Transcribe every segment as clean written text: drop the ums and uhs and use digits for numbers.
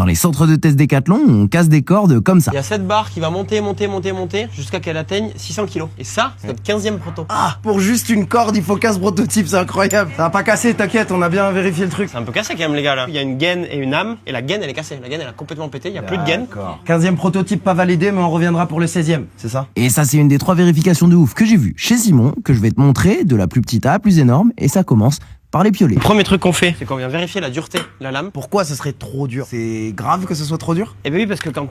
les centres de test Décathlon, on casse des cordes comme ça. Il y a cette barre qui va monter jusqu'à qu'elle atteigne 600 kg. Et ça, c'est notre 15e proto. Ah, pour juste une corde, il faut 15 prototypes, c'est incroyable. Ça va pas casser, t'inquiète, on a bien vérifié le truc. C'est un peu cassé quand même les gars là. Il y a une gaine et une âme, et la gaine elle est cassée. La gaine elle a complètement pété, il y a plus de gaine. 15e prototype pas validé, mais on reviendra pour le 16e, c'est ça? Et ça, c'est une des 3 vérifications de ouf que j'ai vues chez Simon, que je vais te montrer, de la plus petite à la plus énorme, et ça commence par les piolets. Le premier truc qu'on fait, c'est qu'on vient vérifier la dureté de la lame. Pourquoi ce serait trop dur? C'est grave que ce soit trop dur? Et bien oui, parce que quand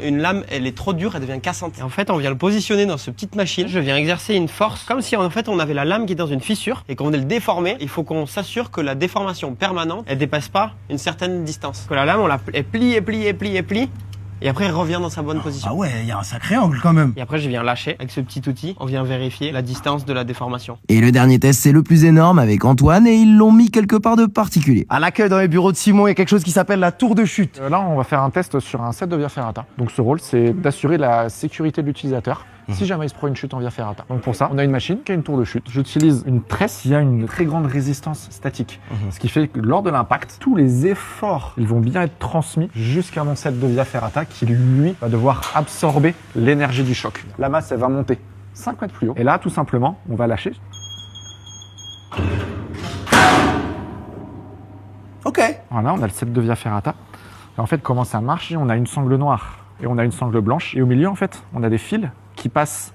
une lame elle est trop dure, elle devient cassante. Et en fait, on vient le positionner dans cette petite machine. Je viens exercer une force, comme si en fait on avait la lame qui est dans une fissure et qu'on venait le déformer. Il faut qu'on s'assure que la déformation permanente, elle dépasse pas une certaine distance. Que la lame, elle plie. Et après, elle revient dans sa bonne position. Ah ouais, il y a un sacré angle quand même. Et après, je viens lâcher avec ce petit outil. On vient vérifier la distance de la déformation. Et le dernier test, c'est le plus énorme avec Antoine, et ils l'ont mis quelque part de particulier. À l'accueil dans les bureaux de Simon, il y a quelque chose qui s'appelle la tour de chute. Là, on va faire un test sur un set de via ferrata. Donc ce rôle, c'est d'assurer la sécurité de l'utilisateur si jamais il se prend une chute en via ferrata. Donc pour ça, on a une machine qui a une tour de chute. J'utilise une tresse, il y a une très grande résistance statique. Ce qui fait que lors de l'impact, tous les efforts, ils vont bien être transmis jusqu'à mon set de via ferrata qui, lui, va devoir absorber l'énergie du choc. La masse, elle va monter 5 mètres plus haut. Et là, tout simplement, on va lâcher. Ok. Voilà, on a le set de via ferrata. Et en fait, comment ça marche? On a une sangle noire et on a une sangle blanche. Et au milieu, en fait, on a des fils qui passent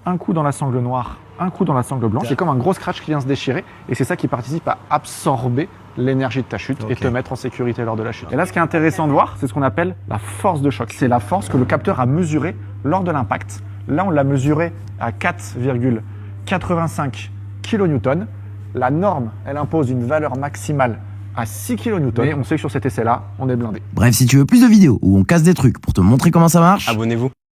un coup dans la sangle noire, un coup dans la sangle blanche. C'est comme un gros scratch qui vient se déchirer. Et c'est ça qui participe à absorber l'énergie de ta chute et te mettre en sécurité lors de la chute. Et là, ce qui est intéressant de voir, c'est ce qu'on appelle la force de choc. C'est la force que le capteur a mesurée lors de l'impact. Là, on l'a mesurée à 4,85 kN. La norme, elle impose une valeur maximale à 6 kN. Et on sait que sur cet essai-là, on est blindé. Bref, si tu veux plus de vidéos où on casse des trucs pour te montrer comment ça marche, Abonnez-vous.